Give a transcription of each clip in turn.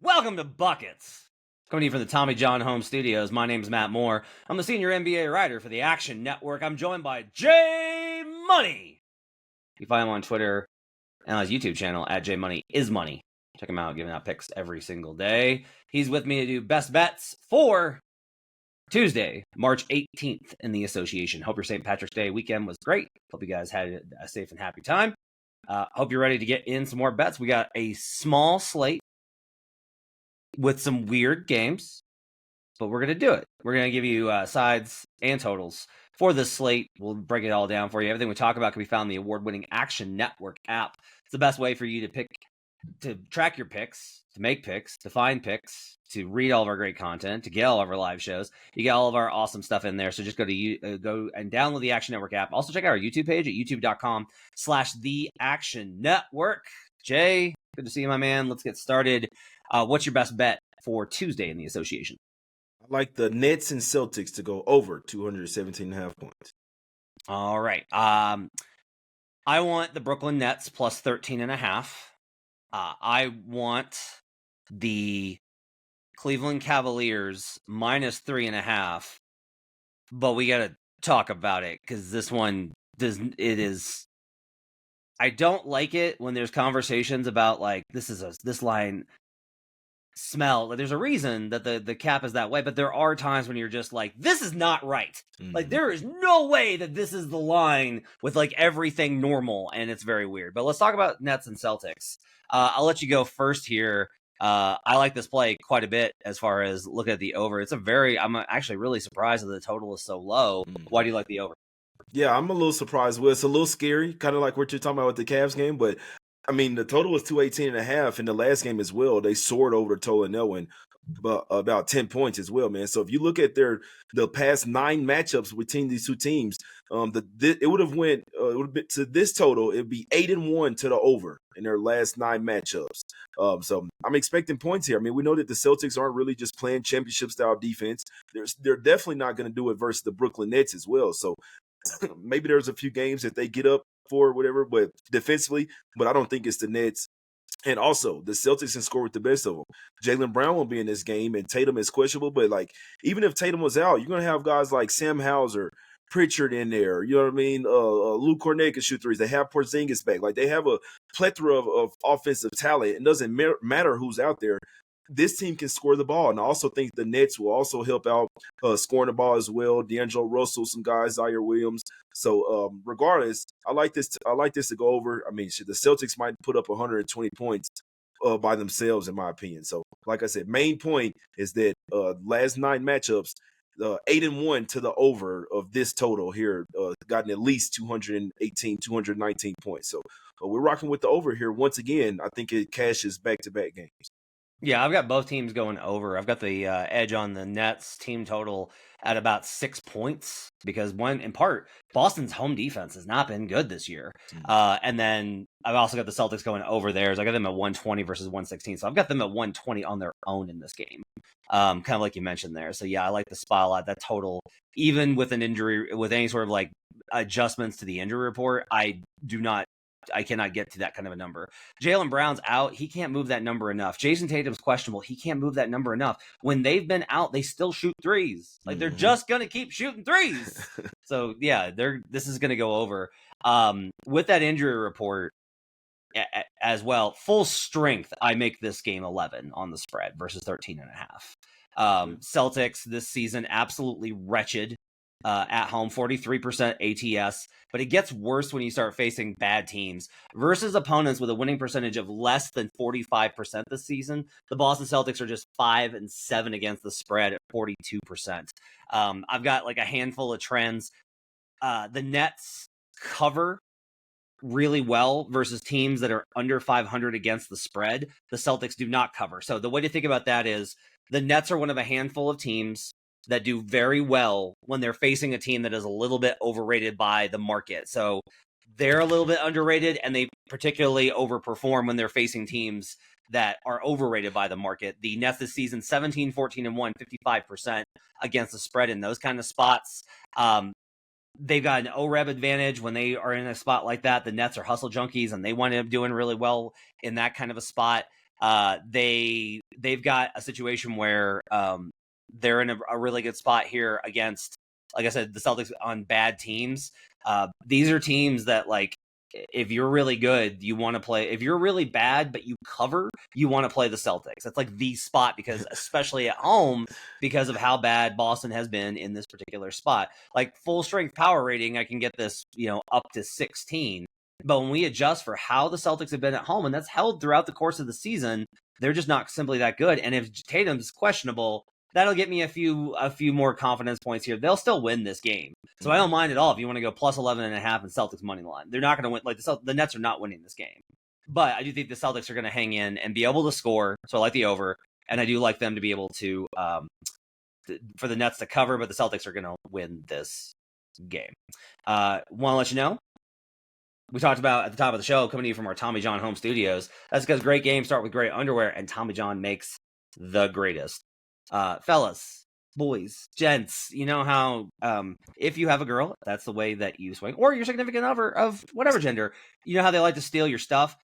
Welcome to Buckets. Coming to you from the Tommy John Home Studios. My name is Matt Moore. I'm the senior NBA writer for the Action Network. I'm joined by J Money. You find him on Twitter and on his YouTube channel at JMoneyIsMoney. Check him out, giving out picks every single day. He's with me to do best bets for Tuesday, March 18th in the association. Hope your St. Patrick's Day weekend was great. Hope you guys had a safe and happy time. Hope you're ready to get in some more bets. We got a small slate with some weird games, but we're going to do it. We're going to give you sides and totals for this slate. We'll break it all down for you. Everything we talk about can be found in the award-winning Action Network app. It's the best way for you to track your picks, to make picks, to find picks, to read all of our great content, to get all of our live shows. You get all of our awesome stuff in there. So just go and download the Action Network app. Also check out our YouTube page at youtube.com/The Action Network. Jay, good to see you, my man. Let's get started. What's your best bet for Tuesday in the association? I like the Nets and Celtics to go over 217.5 points. All right. I want the Brooklyn Nets plus 13.5. I want the Cleveland Cavaliers minus 3.5. But we got to talk about it because this one is. I don't like it when there's conversations about like this line. Smell. There's a reason that the cap is that way, but there are times when you're just like, this is not right. Like there is no way that this is the line with like everything normal, and it's very weird. But let's talk about Nets and Celtics. I'll let you go first here. I like this play quite a bit as far as looking at the over. I'm actually really surprised that the total is so low. Why do you like the over? Yeah, I'm a little surprised. Well, it's a little scary, kind of like what you're talking about with the Cavs game, but I mean, the total was 218.5 in the last game as well. They soared over the total and they'll win about 10 points as well, man. So if you look at the past 9 matchups between these two teams, it would have went to this total. It'd be 8-1 to the over in their last 9 matchups. So I'm expecting points here. I mean, we know that the Celtics aren't really just playing championship style defense. They're definitely not going to do it versus the Brooklyn Nets as well. So maybe there's a few games that they get up for whatever, but defensively, but I don't think it's the Nets. And also, the Celtics can score with the best of them. Jaylen Brown will be in this game, and Tatum is questionable. But like, even if Tatum was out, you're gonna have guys like Sam Hauser, Pritchard in there. You know what I mean? Luke Cornet can shoot threes. They have Porzingis back. Like they have a plethora of offensive talent. It doesn't matter who's out there. This team can score the ball, and I also think the Nets will also help out scoring the ball as well. D'Angelo Russell, some guys, Zaire Williams. So regardless, I like this to go over. I mean, the Celtics might put up 120 points by themselves, in my opinion. So, like I said, main point is that last 9 matchups, 8-1 to the over of this total here, gotten at least 219 points. So we're rocking with the over here once again. I think it cashes back-to-back games. Yeah, I've got both teams going over. I've got the edge on the Nets team total at about 6 points because in part, Boston's home defense has not been good this year. And then I've also got the Celtics going over theirs. I got them at 120 versus 116. So I've got them at 120 on their own in this game. Kind of like you mentioned there. So yeah, I like the spot a lot. That total, even with an injury, with any sort of like adjustments to the injury report, I cannot get to that kind of a number. Jaylen Brown's out. He can't move that number enough. Jason Tatum's questionable. He can't move that number enough. When they've been out, they still shoot threes. Like they're just going to keep shooting threes. So yeah, this is going to go over. With that injury report as well, full strength, I make this game 11 on the spread versus 13.5. Celtics this season, absolutely wretched. At home, 43% ATS, but it gets worse when you start facing bad teams versus opponents with a winning percentage of less than 45% this season. The Boston Celtics are just 5-7 against the spread at 42%. I've got like a handful of trends. The Nets cover really well versus teams that are under 500 against the spread. The Celtics do not cover. So the way to think about that is the Nets are one of a handful of teams that do very well when they're facing a team that is a little bit overrated by the market. So they're a little bit underrated, and they particularly overperform when they're facing teams that are overrated by the market. The Nets this season, 17, 14, and 1, 55% against the spread in those kind of spots. They've got an OREB advantage when they are in a spot like that. The Nets are hustle junkies, and they wind up doing really well in that kind of a spot. They've got a situation where they're in a really good spot here against, like I said, the Celtics on bad teams. These are teams that, like, if you're really good, you want to play. If you're really bad but you cover, you want to play the Celtics. That's like the spot, because especially at home, because of how bad Boston has been in this particular spot. Like full strength power rating, I can get this, up to 16. But when we adjust for how the Celtics have been at home, and that's held throughout the course of the season, they're just not simply that good. And if Tatum's questionable, that'll get me a few more confidence points here. They'll still win this game. So I don't mind at all if you want to go plus 11.5 and Celtics money line. They're not going to win. Like the Nets are not winning this game. But I do think the Celtics are going to hang in and be able to score. So I like the over. And I do like them to be able to, for the Nets to cover, but the Celtics are going to win this game. Want to let you know, we talked about at the top of the show, coming to you from our Tommy John home studios. That's because great games start with great underwear, and Tommy John makes the greatest. Fellas, boys, gents, you know how if you have a girl, that's the way that you swing, or your significant other of whatever gender, you know how they like to steal your stuff.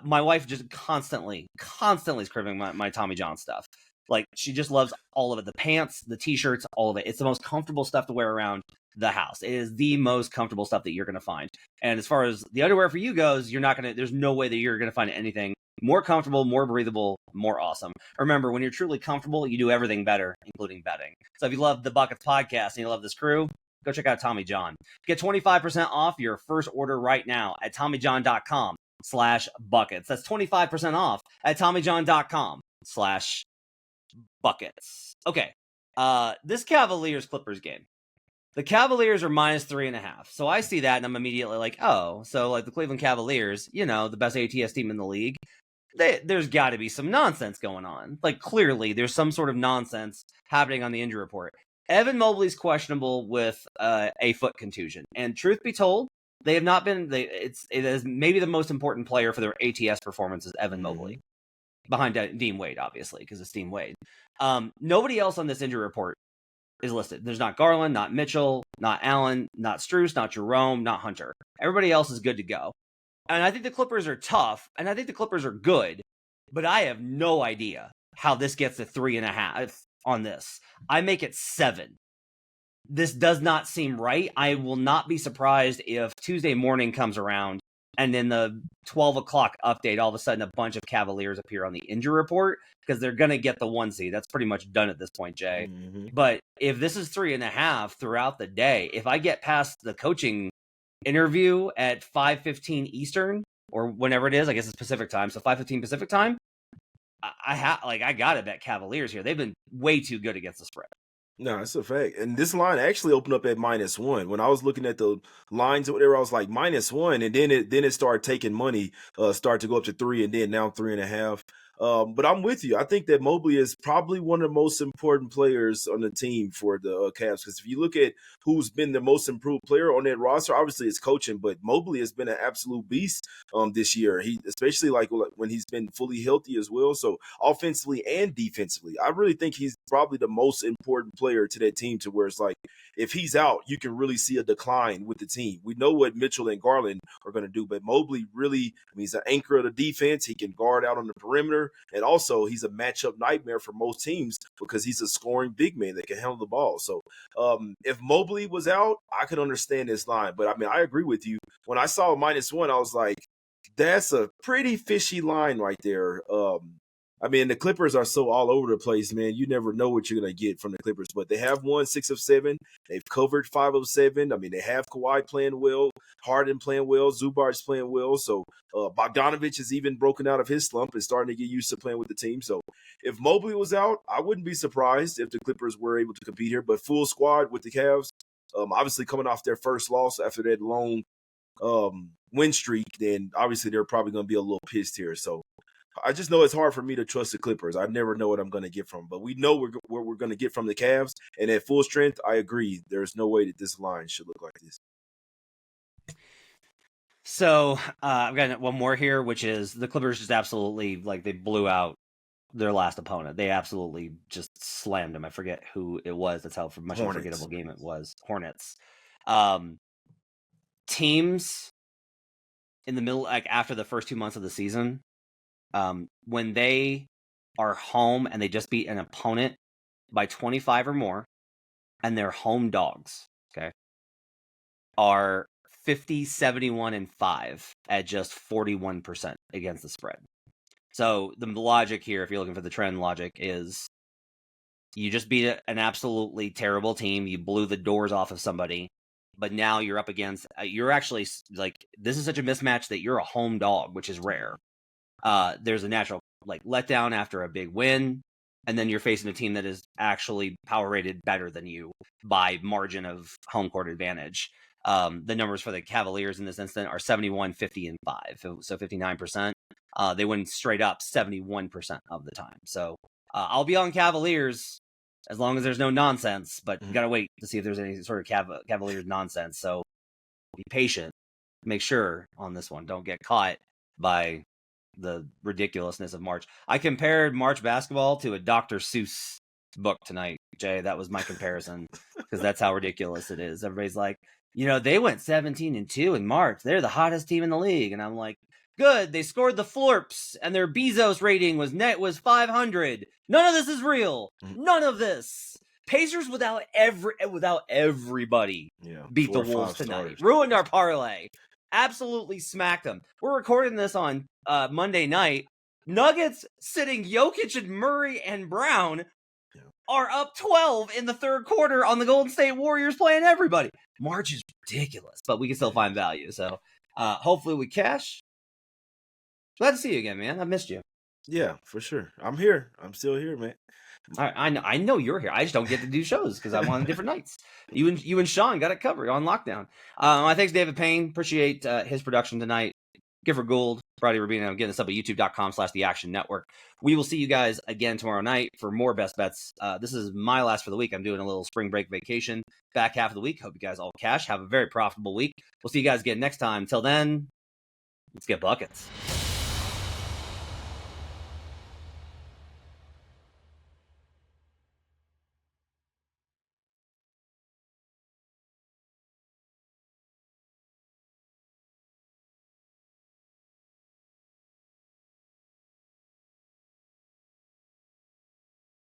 My wife just constantly is cribbing my Tommy John stuff. Like, she just loves all of it. The pants, the t-shirts, all of it. It's the most comfortable stuff to wear around the house. It is the most comfortable stuff that you're going to find. And as far as the underwear for you goes, there's no way that you're going to find anything more comfortable, more breathable, more awesome. Remember, when you're truly comfortable, you do everything better, including betting. So if you love the Buckets podcast and you love this crew, go check out Tommy John. Get 25% off your first order right now at TommyJohn.com/buckets. That's 25% off at TommyJohn.com/buckets. Okay. This Cavaliers Clippers game. The Cavaliers are minus 3.5. So I see that and I'm immediately like, oh, so like the Cleveland Cavaliers, the best ATS team in the league, there's got to be some nonsense going on. Like, clearly there's some sort of nonsense happening on the injury report. Evan Mobley's questionable with a foot contusion. And truth be told, they have not been, it is maybe the most important player for their ATS performance is Evan Mobley. Behind Dean Wade, obviously, because it's Dean Wade. Nobody else on this injury report is listed. There's not Garland, not Mitchell, not Allen, not Strus, not Jerome, not Hunter. Everybody else is good to go. And I think the Clippers are tough, and I think the Clippers are good, but I have no idea how this gets to 3.5 on this. I make it 7. This does not seem right. I will not be surprised if Tuesday morning comes around and in the 12 o'clock update, all of a sudden a bunch of Cavaliers appear on the injury report, because they're going to get the 1 seed. That's pretty much done at this point, Jay. But if this is 3.5 throughout the day, if I get past the coaching interview at 5:15 Eastern, or whenever it is, I guess it's Pacific time, so 5:15 Pacific time, I got to bet Cavaliers here. They've been way too good against the spread. No, it's a fact. And this line actually opened up at -1. When I was looking at the lines or whatever, I was like -1, and then it started taking money, started to go up to 3, and then now 3.5. But I'm with you. I think that Mobley is probably one of the most important players on the team for the Cavs. Because if you look at who's been the most improved player on that roster, obviously it's coaching, but Mobley has been an absolute beast this year. He, especially like when he's been fully healthy as well. So offensively and defensively, I really think he's probably the most important player to that team, to where it's like, if he's out, you can really see a decline with the team. We know what Mitchell and Garland are going to do, but Mobley really, he's an anchor of the defense. He can guard out on the perimeter. And also, he's a matchup nightmare for most teams because he's a scoring big man that can handle the ball. So if Mobley was out, I could understand this line. But, I mean, I agree with you. When I saw -1, I was like, that's a pretty fishy line right there. I mean, the Clippers are so all over the place, man. You never know what you're going to get from the Clippers. But they have won 6 of 7. They've covered 5 of 7. I mean, they have Kawhi playing well, Harden playing well, Zubac's playing well. So Bogdanovich is even broken out of his slump and starting to get used to playing with the team. So if Mobley was out, I wouldn't be surprised if the Clippers were able to compete here. But full squad with the Cavs, obviously coming off their first loss after that long win streak, then obviously they're probably going to be a little pissed here. So I just know it's hard for me to trust the Clippers. I never know what I'm going to get from them. But we know what we're going to get from the Cavs. And at full strength, I agree. There's no way that this line should look like this. So I've got one more here, which is the Clippers just absolutely, like, they blew out their last opponent. They absolutely just slammed them. I forget who it was. That's how much of a forgettable game it was. Hornets. Teams in the middle, like after the first 2 months of the season, when they are home and they just beat an opponent by 25 or more, and they're home dogs, okay, are 50, 71, and 5 at just 41% against the spread. So the logic here, if you're looking for the trend logic, is you just beat an absolutely terrible team. You blew the doors off of somebody, but now you're up against, you're actually like, this is such a mismatch that you're a home dog, which is rare. There's a natural like letdown after a big win, and then you're facing a team that is actually power rated better than you by margin of home court advantage. The numbers for the Cavaliers in this instant are 71, 50, and 5, so 59%. They win straight up 71% of the time. So I'll be on Cavaliers as long as there's no nonsense, but you gotta wait to see if there's any sort of Cavaliers nonsense. So be patient. Make sure on this one, don't get caught by the ridiculousness of March. I compared March basketball to a Dr. Seuss book tonight, Jay. That was my comparison because that's how ridiculous it is. Everybody's like, they went 17-2 in March. They're the hottest team in the league. And I'm like, good. They scored the Florps and their Bezos rating was 500. None of this is real. None of this. Pacers without everybody beat the Wolves tonight. Ruined our parlay. Absolutely smacked them. We're recording this on Monday night. Nuggets sitting Jokic and Murray and Brown are up 12 in the third quarter on the Golden State Warriors playing everybody. March is ridiculous, but we can still find value. So hopefully we cash. Glad to see you again, man. I missed you. Yeah, for sure. I'm here. I'm still here, man. I know you're here. I just don't get to do shows because I'm on different nights. You and Sean got it covered on lockdown. My thanks, David Payne. Appreciate his production tonight. Gifford Gould, Friday Rubino. Getting this up at youtube.com/The Action Network. We will see you guys again tomorrow night for more best bets. This is my last for the week. I'm doing a little spring break vacation back half of the week. Hope you guys all cash. Have a very profitable week. We'll see you guys again next time. Till then, let's get buckets.